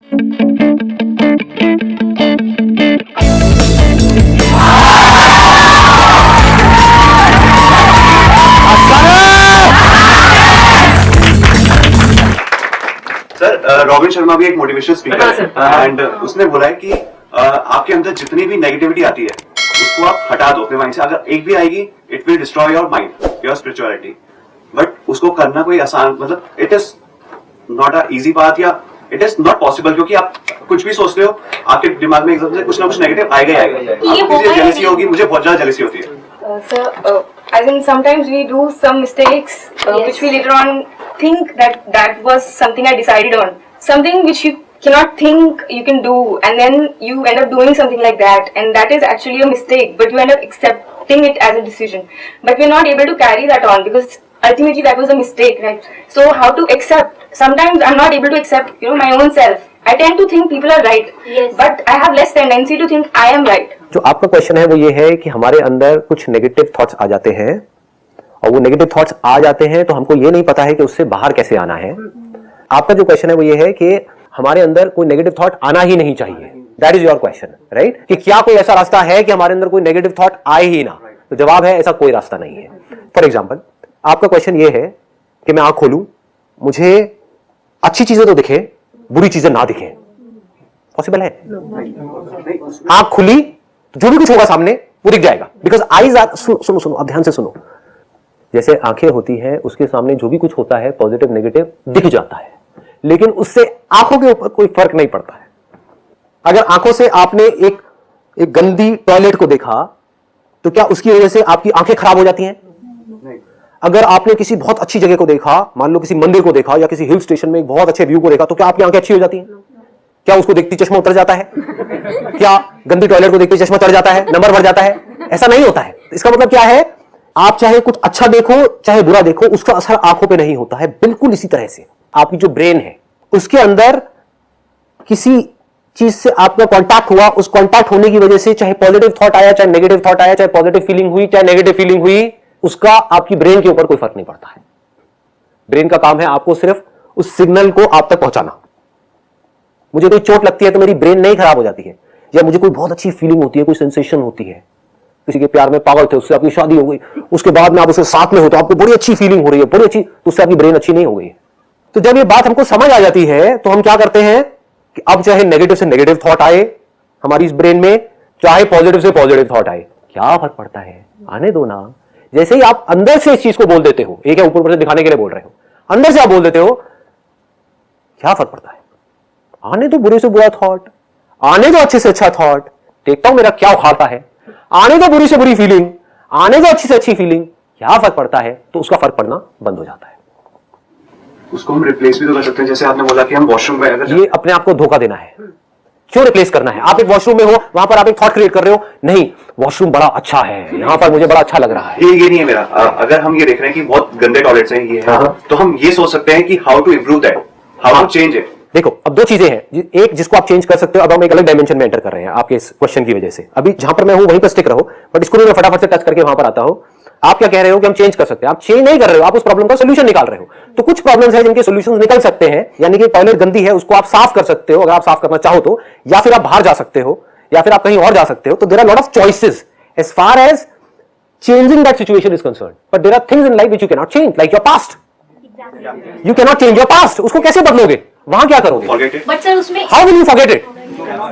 Sir, robin Sharma भी एक motivational speaker है एंड उसने बोला है कि आपके अंदर जितनी भी नेगेटिविटी आती है उसको आप हटा दो अपने माइंड से। अगर एक भी आएगी it will destroy your mind, your spirituality. But उसको करना कोई आसान, मतलब it is not a easy बात, या इट इज नॉट पॉसिबल, क्योंकि आप कुछ भी सोचते हो आपके दिमाग में एकदम से कुछ ना कुछ नेगेटिव आएगा ही आएगा। आपको किसी जेलसी होगी, मुझे बहुत ज्यादा जेलसी होती है। Sir, I think sometimes we do some mistakes which we later on think that was something I decided on. Something which you cannot think you can do, and then you end up doing something like that, and that is actually a mistake, but you end up accepting it as a decision. But we're not able to carry that on because ultimately that was a mistake, right? So how to accept? Sometimes I'm not able to accept, my own self. I tend to think people are right, yes, but I have less tendency to think I am right. जो आपका question है वो ये है कि हमारे अंदर कुछ नेगेटिव थॉट्स आ जाते हैं, और वो नेगेटिव थॉट्स आ जाते हैं तो हमको ये नहीं पता है कि उससे बाहर कैसे आना है। आपका जो क्वेश्चन है वो ये है कि हमारे अंदर कोई नेगेटिव थॉट आना ही नहीं चाहिए। That is your question, right? कि क्या कोई ऐसा रास्ता है कि हमारे अंदर कोई नेगेटिव थॉट आए ही ना? तो जवाब है ऐसा कोई रास्ता नहीं है। फॉर एग्जाम्पल, आपका क्वेश्चन ये है कि मैं आंख खोलूं, मुझे अच्छी चीजें तो दिखे, बुरी चीजें ना दिखें। पॉसिबल है? आंख खुली तो जो भी कुछ होगा सामने वो दिख जाएगा, बिकॉज आईज आर, सुनो सुनो अब ध्यान से सुनो, जैसे आंखें होती हैं उसके सामने जो भी कुछ होता है पॉजिटिव नेगेटिव दिख जाता है, लेकिन उससे आंखों के ऊपर कोई फर्क नहीं पड़ता है। अगर आंखों से आपने एक गंदी टॉयलेट को देखा तो क्या उसकी वजह से आपकी आंखें खराब हो जाती हैं? अगर आपने किसी बहुत अच्छी जगह को देखा, मान लो किसी मंदिर को देखा या किसी हिल स्टेशन में एक बहुत अच्छे व्यू को देखा, तो क्या आपकी आंखें अच्छी हो जाती हैं? क्या उसको देखती चश्मा उतर जाता है? क्या गंदी टॉयलेट को देखती चश्मा उतर जाता है, नंबर बढ़ जाता है? ऐसा नहीं होता है। इसका मतलब क्या है? आप चाहे कुछ अच्छा देखो चाहे बुरा देखो, उसका असर आंखों पे नहीं होता है। बिल्कुल इसी तरह से आपकी जो ब्रेन है उसके अंदर किसी चीज से आपका कांटेक्ट हुआ, उस कांटेक्ट होने की वजह से चाहे पॉजिटिव थॉट आया चाहे नेगेटिव थॉट आया, चाहे पॉजिटिव फीलिंग हुई चाहे नेगेटिव फीलिंग हुई, उसका आपकी ब्रेन के ऊपर कोई फर्क नहीं पड़ता है। ब्रेन का काम है आपको सिर्फ उस सिग्नल को आप तक पहुंचाना। मुझे कोई चोट लगती है तो मेरी ब्रेन नहीं खराब हो जाती है, या मुझे कोई बहुत अच्छी फीलिंग होती है, कोई सेंसेशन होती है, किसी के प्यार में पागल थे, उससे आपकी शादी हो गई, उसके बाद में आप उसके साथ में हो तो आपको बड़ी अच्छी फीलिंग हो रही है, बड़ी अच्छी, तो उससे आपकी ब्रेन अच्छी नहीं हो गई है। तो जब ये बात हमको समझ आ जाती है तो हम क्या करते हैं कि अब चाहे नेगेटिव से नेगेटिव थॉट आए हमारी इस ब्रेन में, चाहे पॉजिटिव से पॉजिटिव थॉट आए, क्या फर्क पड़ता है? आने दो ना। जैसे ही आप अंदर से इस चीज को बोल देते हो, एक है ऊपर से दिखाने के लिए बोल रहे हो, अंदर से आप बोल देते हो क्या फर्क पड़ता है? आने दो बुरे से बुरा थॉट, आने दो अच्छे से अच्छा थॉट, देखता हूं मेरा क्या उखाड़ता है, आने दो बुरी से बुरी फीलिंग, आने दो अच्छी से अच्छी फीलिंग, क्या फर्क पड़ता है? तो उसका फर्क पड़ना बंद हो जाता है। उसको हम रिप्लेस भी तो कर सकते हैं, जैसे आपने बोला कि हम वॉशरूम में अगर ये अपने आप को धोखा देना है। क्यों रिप्लेस करना है? आप एक वॉशरूम में हो, वहां पर आप एक थॉट क्रिएट कर रहे हो, नहीं वॉशरूम बड़ा अच्छा है, यहां पर मुझे बड़ा अच्छा लग रहा है। ये नहीं है मेरा। अगर हम ये देख रहे हैं कि बहुत गंदे टॉयलेट्स हैं ये है, तो हम ये सोच सकते हैं कि how to improve that, how to change it. देखो अब दो चीजें हैं, एक जिसको आप चेंज कर सकते हो, अब हम एक अलग डायमेंशन में एंटर कर रहे हैं आपके इस क्वेश्चन की वजह से। अभी जहां पर मैं हूं वहीं पर स्टिक रहो, बट इसको भी मैं फटाफट से टच करके वहां पर आता हूं। आप क्या कह रहे हो कि हम चेंज कर सकते हैं? आप चेंज नहीं कर रहे हो, आप उस प्रॉब्लम का सोल्यूशन निकाल रहे हो। तो कुछ प्रॉब्लम्स हैं जिनके सोल्यूशंस निकल सकते हैं, यानी कि टॉयलेट गंदी है उसको आप साफ कर सकते हो अगर आप साफ करना चाहो तो, या फिर आप बाहर जा सकते हो, या फिर आप कहीं और जा सकते हो। तो there are lot of choices as far as changing that situation is concerned, but there are things in life which you can not change, like your past. You can not change your past. उसको कैसे बदलोगे? वहां क्या करोगे? But sir उसमें how will you forget it?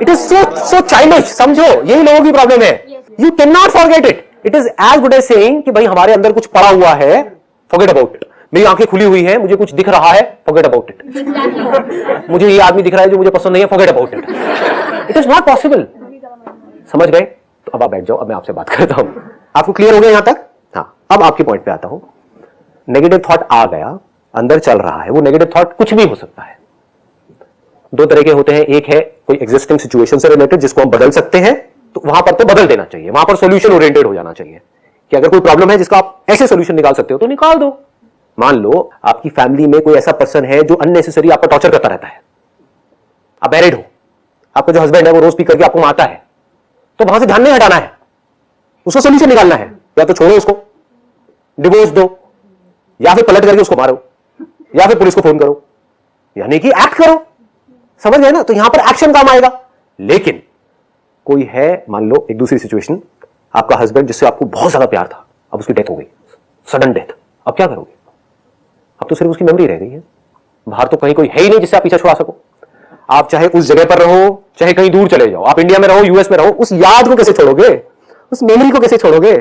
It is so childish. समझो यही लोगों की प्रॉब्लम है। You can not forget it. It is as good as saying कि भाई हमारे अंदर कुछ पड़ा हुआ है, फॉरगेट अबाउट इट। मेरी आंखें खुली हुई है, मुझे कुछ दिख रहा है, फॉरगेट अबाउट इट। मुझे ये आदमी दिख रहा है जो मुझे पसंद नहीं है, forget about it. It is not possible. समझ गए? तो अब आप बैठ जाओ, अब मैं आपसे बात करता हूं। आपको क्लियर हो गया यहां तक? हाँ, अब आपके पॉइंट पे आता हूं। नेगेटिव थॉट आ गया, अंदर चल रहा है, वो नेगेटिव थॉट कुछ भी हो सकता है। दो तरह के होते हैं, एक है कोई एग्जिस्टिंग सिचुएशन से रिलेटेड जिसको हम बदल सकते हैं, तो वहां पर तो बदल देना चाहिए, वहां पर सॉल्यूशन ओरिएंटेड हो जाना चाहिए कि अगर कोई प्रॉब्लम है जिसका आप ऐसे सॉल्यूशन निकाल सकते हो तो निकाल दो। मान लो आपकी फैमिली में कोई ऐसा पर्सन है जो अननेसेसरी आपका टॉर्चर करता रहता है, आप मैरिड हो, आपका जो हस्बैंड है वो रोज पी करके आपको मारता है, तो वहां से ध्यान नहीं हटाना है, उसको सॉल्यूशन निकालना है। या तो छोड़ो उसको, डिवोर्स दो, या फिर पलट करके उसको मारो, या फिर पुलिस को फोन करो, यानी कि एक्ट करो। समझ गए ना? तो यहां पर एक्शन काम आएगा। लेकिन कोई है, मान लो एक दूसरी सिचुएशन, आपका हस्बैंड जिससे आपको बहुत ज्यादा प्यार था, अब उसकी डेथ हो गई, सडन डेथ, अब क्या करोगे? अब तो सिर्फ उसकी मेमोरी रह गई है, बाहर तो कहीं कोई है ही नहीं जिससे आप पीछा छुड़ा सको। आप चाहे उस जगह पर रहो, चाहे कहीं दूर चले जाओ, आप इंडिया में रहो, यूएस में रहो, उस याद को कैसे छोड़ोगे? उस मेमोरी को कैसे छोड़ोगे?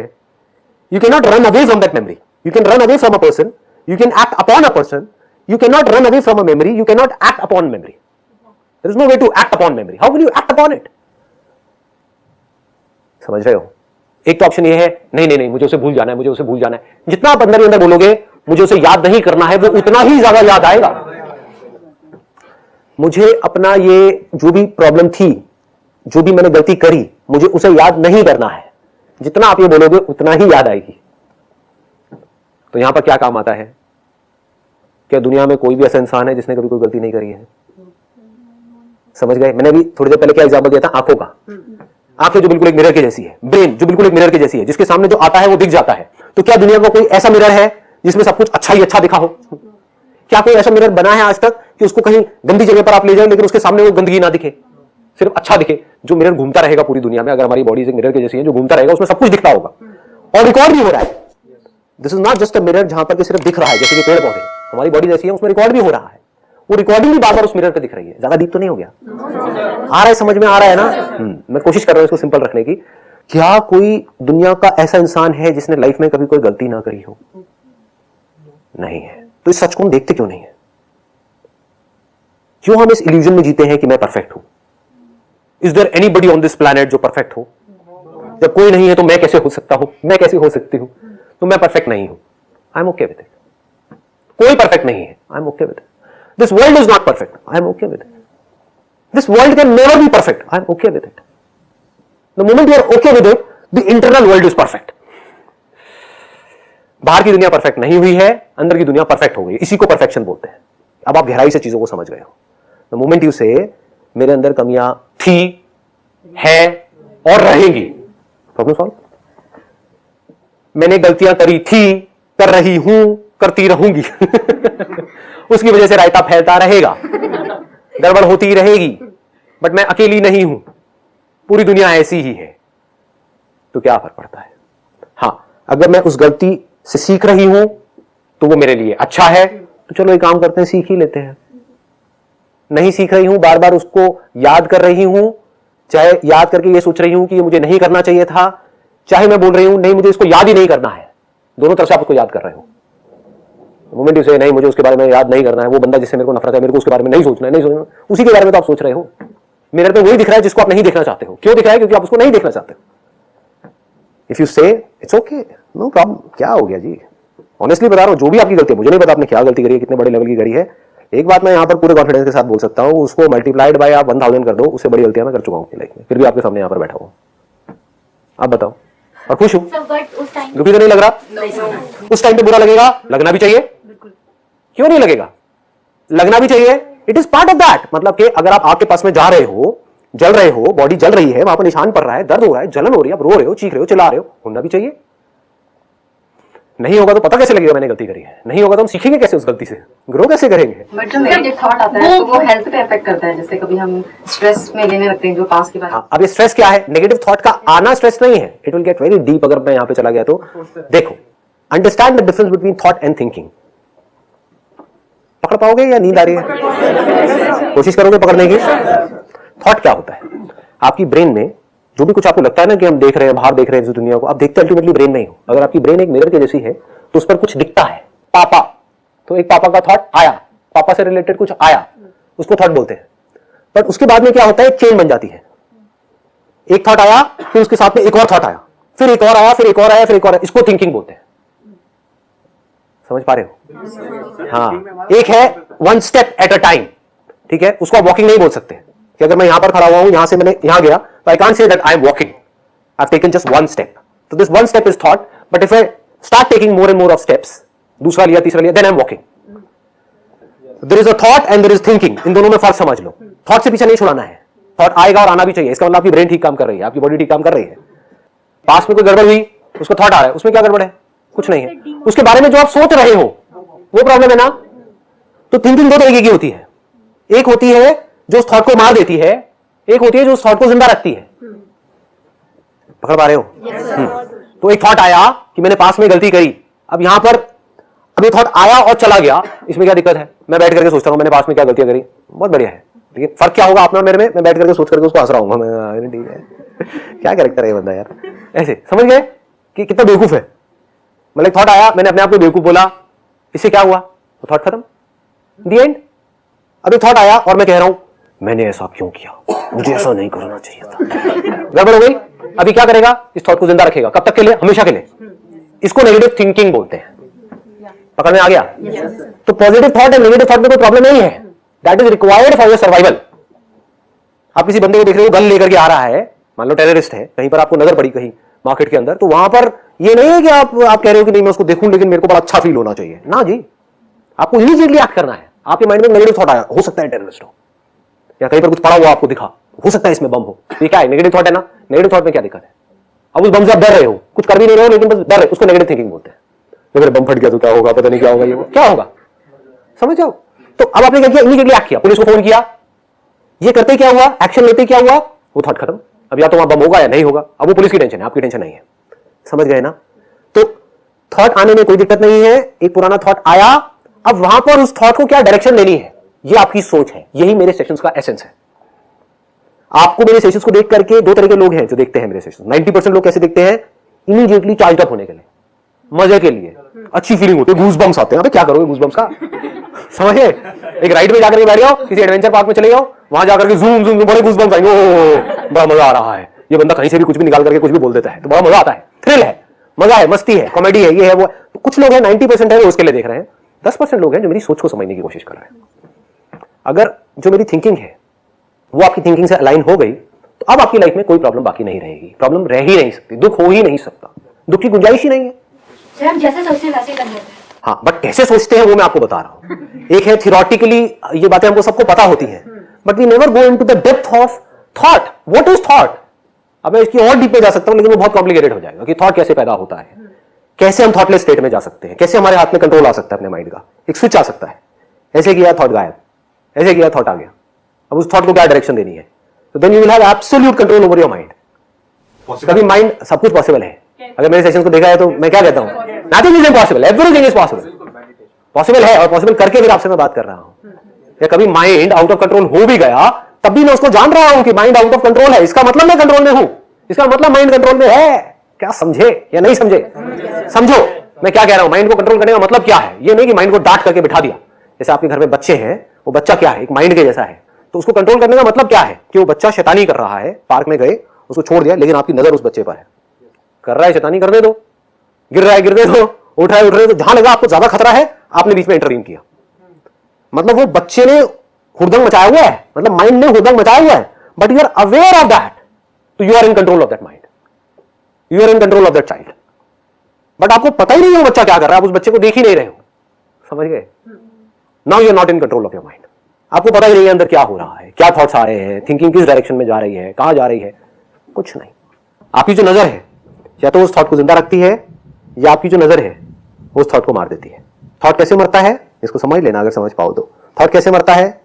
You can not run away from that memory. You can run away from a person, you can act upon a person, you cannot run away from a memory, you cannot act upon memory. There is no way to act upon memory. How will you act upon it? समझ रहे हो? एक तो option ये है, नहीं नहीं नहीं मुझे उसे भूल जाना है, मुझे उसे भूल जाना है। जितना आप अंदर ही अंदर बोलोगे मुझे उसे याद नहीं करना है, वो उतना ही ज्यादा याद आएगा। मुझे अपना ये जो भी प्रॉब्लम थी, जो भी मैंने गलती करी, मुझे उसे याद नहीं करना है। जितना आप ये बोलोगे उतना ही याद आएगी। तो यहां पर क्या काम आता है? क्या दुनिया में कोई भी ऐसा इंसान है जिसने कभी कोई गलती नहीं करी है? समझ गए? मैंने अभी थोड़ी देर पहले क्या एग्जांपल दिया था, आंखों का। आंखें जो बिल्कुल एक मिरर की जैसी है, ब्रेन जो बिल्कुल एक मिरर की जैसी है, जिसके सामने जो आता है वो दिख जाता है। तो क्या दुनिया का कोई ऐसा मिरर है जिसमें सब कुछ अच्छा ही अच्छा दिखा हो? क्या कोई ऐसा मिरर बना है आज तक कि उसको कहीं गंदी जगह पर आप ले जाओ लेकिन उसके सामने वो गंदगी ना दिखे, सिर्फ अच्छा दिखे? जो मिरर घूमता रहेगा पूरी दुनिया में, अगर हमारी बॉडी एक मिरर की जैसी है, जो घूमता रहेगा उसमें सब कुछ दिखता होगा और रिकॉर्ड भी हो रहा है। This is not just a mirror जहां पर सिर्फ दिख रहा है, जैसे कि पेड़ पौधे, हमारी बॉडी जैसी है उसमें रिकॉर्ड भी हो रहा है। वो रिकॉर्डिंग भी बार बार उस मिरर पे दिख रही है। ज्यादा डीप तो नहीं हो गया? आ रहा है, समझ में आ रहा है ना? मैं कोशिश कर रहा हूं इसको सिंपल रखने की। क्या कोई दुनिया का ऐसा इंसान है जिसने लाइफ में कभी कोई गलती ना करी हो? नहीं है। तो इस सच को हम देखते क्यों नहीं है? क्यों हम इस इल्यूजन में जीते हैं कि मैं परफेक्ट हूं? Is there anybody on this planet जो परफेक्ट हो? जब कोई नहीं है तो मैं कैसे हो सकता हूं, मैं कैसे हो सकती हूं? तो मैं परफेक्ट नहीं हूं, I am okay with it. कोई परफेक्ट नहीं है, I am okay with it. This world is not perfect, I am okay with it. This world can never be perfect, I am okay with it. The moment you are okay with it, the internal world is perfect. बाहर की दुनिया perfect नहीं हुई है, अंदर की दुनिया perfect हो गई। इसी को परफेक्शन बोलते हैं। अब आप गहराई से चीजों को समझ गए हो। द मोमेंट यू से मेरे अंदर कमियां थी, है और रहेंगी, प्रॉब्लम सॉल्व। मैंने गलतियां करी थी, कर रही हूं, करती रहूंगी उसकी वजह से रायता फैलता रहेगा, गड़बड़ होती रहेगी, बट मैं अकेली नहीं हूं, पूरी दुनिया ऐसी ही है। तो क्या फर्क पड़ता है? हां, अगर मैं उस गलती से सीख रही हूं तो वो मेरे लिए अच्छा है, तो चलो एक काम करते हैं, सीख ही लेते हैं। नहीं सीख रही हूं, बार बार उसको याद कर रही हूं, चाहे याद करके ये सोच रही हूं कि ये मुझे नहीं करना चाहिए था, चाहे मैं बोल रही हूं नहीं मुझे इसको याद ही नहीं करना है, दोनों तरफ से आप उसको याद कर रहे हो। मोमेंट यू से नहीं मुझे उसके बारे में याद नहीं करना है, वो बंदा जिससे मेरे को नफरत है, मेरे को उसके बारे में नहीं सोचना है, नहीं सोचना, उसी के बारे में तो आप सोच रहे हो। मिरर पे वही दिख रहा है जिसको आप नहीं देखना चाहते हो। क्यों दिख रहा है? क्योंकि आप उसको नहीं देखना चाहते हो। इफ यू से इट्स ओके, नो प्रॉब्लम, क्या हो गया जी, ऑनेस्टली बता रहा हूं, जो भी आपकी गलती है, मुझे नहीं पता आपने क्या गलती करी है, कितने बड़े लेवल की करी है। एक बात मैं यहां पर पूरे कॉन्फिडेंस के साथ बोल सकता हूं, उसको मल्टीप्लाइड बाय आप 1000 कर दो, उससे बड़ी गलतियां मैं कर चुका हूं अपनी लाइफ में, फिर भी आपके सामने यहां पर बैठा हूं। आप बताओ, और खुश हूं? दुखी तो नहीं लग रहा? उस टाइम पे बुरा लगेगा, लगना भी चाहिए। क्यों नहीं लगेगा? लगना भी चाहिए। It is part of that. मतलब कि अगर आप आग के पास में जा रहे हो, जल रहे हो, बॉडी जल रही है, वहां पर निशान पड़ रहा है, दर्द हो रहा है, जलन हो रही है, आप रो रहे हो, चीख रहे हो, चिल्ला रहे हो, होना भी चाहिए। नहीं होगा तो पता कैसे लगेगा मैंने गलती करी है? नहीं होगा तो हम सीखेंगे कैसे उस गलती से, ग्रो कैसे करेंगे? बट जो नेगेटिव थॉट आता है तो वो हेल्थ पे अफेक्ट करता है, जैसे कभी हम स्ट्रेस में लेने लगते हैं जो पास की बात। हाँ, अब ये स्ट्रेस क्या है? नेगेटिव थॉट का आना स्ट्रेस नहीं है, it will get very deep. अगर मैं यहां पे चला गया तो देखो, understand the difference between thought and thinking. पकड़ पाओगे या नींद आ रही है? कोशिश करोगे पकड़ने की? थॉट क्या होता है? आपकी ब्रेन में जो भी कुछ आपको लगता है ना कि हम देख रहे हैं, बाहर देख रहे हैं इस दुनिया को, आप देखते अल्टीमेटली ब्रेन में ही हो। अगर आपकी ब्रेन एक मिरर के जैसी है तो उस पर कुछ दिखता है, पापा, तो एक पापा का थॉट आया, पापा से रिलेटेड कुछ आया, उसको थॉट बोलते हैं। पर उसके बाद में क्या होता है? चेन बन जाती है। एक थॉट आया, फिर उसके साथ में एक और थॉट आया, फिर एक और आया, फिर एक और आया, फिर एक और आया, इसको थिंकिंग बोलते हैं। समझ पा रहे हो? हाँ, एक है one step at a time, ठीक है, उसको आप वॉकिंग नहीं बोल सकते कि अगर मैं यहां पर खड़ा हुआ हूं, यहां से मैंने यहां गया, तो I can't say that I am walking, I have taken just one step. तो this one step is thought, but if I start taking more and more of steps, दूसरा लिया, तीसरा लिया, then I am walking. There is a thought and there is thinking, इन दोनों में फर्क समझ लो। थॉट से पीछे नहीं छुड़ाना है, थॉट आएगा और आना भी चाहिए, इसका मतलब आपकी ब्रेन ठीक काम कर रही है, आपकी बॉडी ठीक काम कर रही है। पास में कोई गड़बड़ हुई, उसको थॉट आ रहा है, उसमें क्या गड़बड़ है? कुछ नहीं है। उसके बारे में जो आप सोच रहे हो वो प्रॉब्लम है ना। तो थिंकिंग दो तरीके की होती है। एक होती है जो उस थॉट को मार देती है, एक होती है जो उस थॉट को जिंदा रखती है। पकड़ पा रहे हो? तो एक थॉट आया कि मैंने पास में गलती करी, अब यहां पर अभी थॉट आया और चला गया, इसमें क्या दिक्कत है? मैं बैठ करके सोचता हूं मैंने पास में क्या गलतियां करी, बहुत बढ़िया है, लेकिन फर्क क्या होगा आपने और मेरे में? मैं बैठ करके सोच करके उसको हंस रहा हूं, मैं ठीक है क्या कैरेक्टर है ये बंदा यार, ऐसे समझ गए कि कितना बेवकूफ है। मतलब थॉट आया, मैंने अपने आप को बेवकूफ बोला, इससे क्या हुआ? तो थॉट खत्म, दी एंड। अभी थॉट आया और मैं कह रहा हूं मैंने ऐसा क्यों किया, मुझे ऐसा नहीं करना चाहिए था, गड़बड़ हो गई। अभी क्या करेगा? इस थॉट को जिंदा रखेगा, कब तक के लिए? हमेशा के लिए। इसको नेगेटिव थिंकिंग बोलते हैं। पकड़ में आ गया? तो positive thought and negative thought में कोई प्रॉब्लम नहीं है, that is required for your survival. आप किसी बंदे को देख रहे हो गन लेकर के आ रहा है, मान लो टेररिस्ट है, कहीं पर आपको नजर पड़ी कहीं मार्केट के अंदर, तो वहां पर ये नहीं है कि आप कह रहे हो कि नहीं मैं उसको देखूं लेकिन मेरे को बड़ा अच्छा फील होना चाहिए ना जी, आपको इमीडिएटली एक्ट करना है। आपके माइंड में नेगेटिव थॉट आया, हो सकता है टेररिस्ट हो, या कहीं पर कुछ पड़ा हुआ आपको दिखा, हो सकता है इसमें बम हो, ये क्या है? नेगेटिव थॉट है ना। नेगेटिव थॉट में क्या दिक्कत है? अब उस बम से आप डर रहे हो, कुछ कर भी नहीं रहे हो लेकिन बस डर रहे, उसको नेगेटिव थिंकिंग बोलते हैं। अगर बम फट गया तो क्या होगा, पता नहीं क्या होगा, ये क्या होगा, समझ जाओ। तो अब आपने क्या किया? इमीडिएटली एक्ट किया, पुलिस को फोन किया, ये करते क्या हुआ? एक्शन लेते क्या हुआ? वो थॉट खत्म। अब या तो वहां बम होगा या नहीं होगा, अब वो पुलिस की टेंशन है, आपकी टेंशन नहीं है। समझ गए ना? तो थॉट आने में कोई दिक्कत नहीं है, एक पुराना थॉट आया, अब वहां पर उस थॉट को क्या डायरेक्शन लेनी है, ये आपकी सोच है। यही मेरे सेशंस का एसेंस है। आपको मेरे सेशंस को देख करके दो तरह के लोग हैं जो देखते हैं मेरे सेशंस। 90% लोग कैसे देखते हैं? इमीडिएटली चार्ज अप होने के लिए, मजे के लिए, अच्छी फीलिंग होती है, गूज बम्स आते हैं। अबे क्या करोगे गूज बम्स का? समझे? एक राइड में जाकर के बैठ जाओ, किसी एडवेंचर पार्क में चले जाओ, वहां जाकर के जूम जूम बड़े गूज बम्स आएंगे, ओ बड़ा मजा आ रहा है। ये बंदा कहीं से भी कुछ भी निकाल करके कुछ भी बोल देता है तो बड़ा मजा आता है, थ्रिल है, मजा है, मस्ती है, कॉमेडी है, ये है वो। तो कुछ लोग हैं 90% है वो उसके लिए देख रहे हैं, 10% लोग हैं जो मेरी सोच को समझने की कोशिश कर रहे हैं। अगर जो मेरी थिंकिंग है वो आपकी थिंकिंग से अलाइन हो गई तो अब आपकी लाइफ में कोई प्रॉब्लम बाकी नहीं रहेगी, प्रॉब्लम रह ही नहीं सकती, दुख हो ही नहीं सकता, दुख की गुंजाइश ही नहीं है। हम जैसे सोचते हैं वैसे कर लेते हैं। हाँ, बट कैसे सोचते हैं वो मैं आपको बता रहा हूं। एक है थियोरेटिकली, ये बातें हमको सबको पता होती हैं, but we never go into the depth of thought. What is thought? अब मैं इसकी और डीप में जा सकता हूं लेकिन वो बहुत कॉम्प्लिकेटेड हो जाएगा कि थॉट कैसे पैदा होता है, कैसे हम थॉटलेस स्टेट में जा सकते हैं, कैसे हमारे हाथ में कंट्रोल आ सकता है अपने माइंड का, एक स्विच आ सकता है, ऐसे किया थॉट गायब, ऐसे किया थॉट आ गया, अब उस थॉट को क्या डायरेक्शन देनी है। तो then you will have absolute control over your mind. कभी माइंड, सब कुछ पॉसिबल है। अगर मेरे सेशन को देखा है तो मैं क्या कहता हूं, nothing is impossible, everything is possible. Possible है, और पॉसिबल करके फिर आपसे मैं बात कर रहा हूं। या कभी माइंड आउट ऑफ कंट्रोल हो भी गया तब भी मैं उसको जान रहा हूं कि माइंड आउट ऑफ कंट्रोल है, इसका मतलब मैं कंट्रोल में हूं, इसका मतलब माइंड कंट्रोल में है। क्या समझे या नहीं समझे? समझो मैं क्या कह रहा हूं। माइंड को कंट्रोल करने का मतलब क्या है? ये नहीं कि माइंड को डांट करके बिठा दिया। जैसे आपके घर में बच्चे हैं, वो बच्चा क्या है? एक माइंड के जैसा है। तो उसको कंट्रोल करने का मतलब क्या है? कि वो बच्चा शैतानी कर रहा है, पार्क में गए, उसको छोड़ दिया, लेकिन आपकी नजर उस बच्चे पर है, कर रहा है शैतानी, करने दो, गिर रहा है गिरने दो, उठ रहा है उठ रहे, तो जहां लगा आपको ज्यादा खतरा है आपने बीच में इंटरवीन किया। मतलब वो बच्चे ने हुड़दंग मचाया हुआ है, मतलब माइंड ने हुड़दंग मचाया हुआ है, but you are aware of that, तो you are in control of that mind, you are in control of that child. But आपको पता ही नहीं है वो बच्चा क्या कर रहा है, आप उस बच्चे को देख ही नहीं रहे हो। समझ गए? Now you are not in control of your mind. आपको पता ही नहीं है अंदर क्या हो रहा है, क्या थॉट्स आ रहे हैं, थिंकिंग किस डायरेक्शन में जा रही है, कहां जा रही है, कुछ नहीं। आपकी जो नजर है या तो उस थॉट को जिंदा रखती है, या आपकी जो नजर है वो उस थॉट को मार देती है। थॉट कैसे मरता है इसको समझ लेना, अगर समझ पाओ तो। थॉट कैसे मरता है?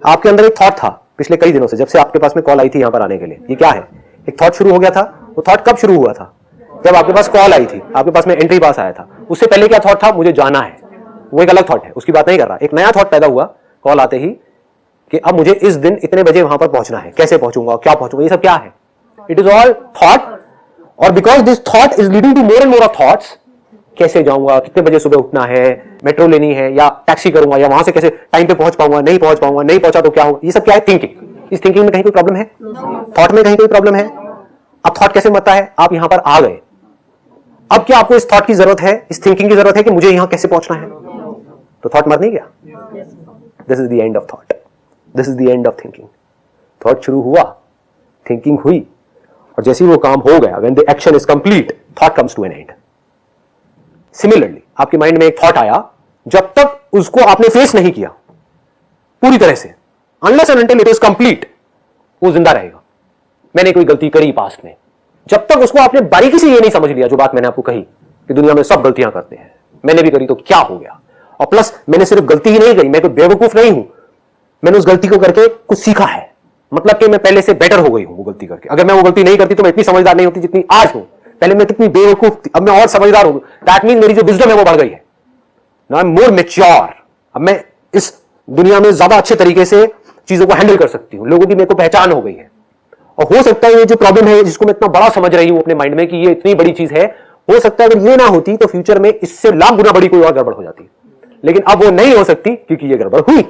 आपके अंदर एक थॉट था पिछले कई दिनों से, जब से आपके पास में कॉल आई थी यहां पर आने के लिए। ये क्या है? एक थॉट शुरू हो गया था। वो थॉट कब शुरू हुआ था? जब आपके पास कॉल आई थी, आपके पास में एंट्री पास आया था। उससे पहले क्या थॉट था? मुझे जाना है, वो एक अलग थॉट है, उसकी बात नहीं कर रहा। एक नया थॉट पैदा हुआ कॉल आते ही कि अब मुझे इस दिन इतने बजे वहां पर पहुंचना है, कैसे पहुंचूंगा, क्या पहुंचूंगा, ये सब क्या है? It is all thought. और because this thought is leading to more and more of thoughts, कैसे जाऊंगा, कितने बजे सुबह उठना है, मेट्रो लेनी है या टैक्सी करूंगा, या वहां से कैसे टाइम पे पहुंच पाऊंगा, नहीं पहुंच पाऊंगा, नहीं पहुंचा तो क्या होगा, ये सब क्या है? थिंकिंग। इस थिंकिंग में कहीं कोई प्रॉब्लम है? थॉट में कहीं कोई प्रॉब्लम है? अब थॉट कैसे मरता है? आप यहां पर आ गए, अब क्या आपको इस थॉट की जरूरत है, इस थिंकिंग की जरूरत है कि मुझे यहां कैसे पहुंचना है? तो थॉट मर नहीं गया। This is the end of thought, this is the end of thinking. Thought शुरू हुआ, थिंकिंग हुई, और जैसे ही वो काम हो गया, when the action is complete, thought comes to an end. Similarly आपके माइंड में एक थॉट आया, जब तक उसको आपने फेस नहीं किया पूरी तरह से, unless and until it is complete, वो जिंदा रहेगा। मैंने कोई गलती करी पास्ट में, जब तक उसको आपने बारीकी से ये नहीं समझ लिया, जो बात मैंने आपको कही कि दुनिया में सब गलतियां करते हैं, मैंने भी करी तो क्या हो गया, और प्लस मैंने सिर्फ गलती ही नहीं करी, मैं कोई बेवकूफ नहीं हूं, मैंने उस गलती को करके कुछ सीखा है, मतलब कि मैं पहले से बेटर हो गई हूं वो गलती करके। अगर मैं वो गलती नहीं करती तो मैं इतनी समझदार नहीं होती जितनी आज हूं। पहले मैं कितनी बेवकूफ थी, अब मैं और समझदार हूं। दैट मीन मेरी जो विजडम है वो बढ़ गई है। Now I am more mature. अब मैं इस दुनिया में ज्यादा अच्छे तरीके से चीजों को हैंडल कर सकती हूं। लोगों की मेरे को पहचान हो गई है। और हो सकता है ये जो प्रॉब्लम है जिसको मैं इतना बड़ा समझ रही हूं अपने माइंड में कि ये इतनी बड़ी चीज है, हो सकता है अगर ये ना होती तो फ्यूचर में इससे लाख गुना बड़ी कोई और गड़बड़ हो जाती। लेकिन अब वो नहीं हो सकती क्योंकि ये गड़बड़ हुई।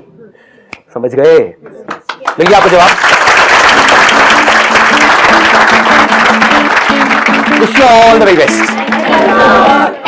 समझ गए? देखिए आपका जवाब। Wish you all the very best.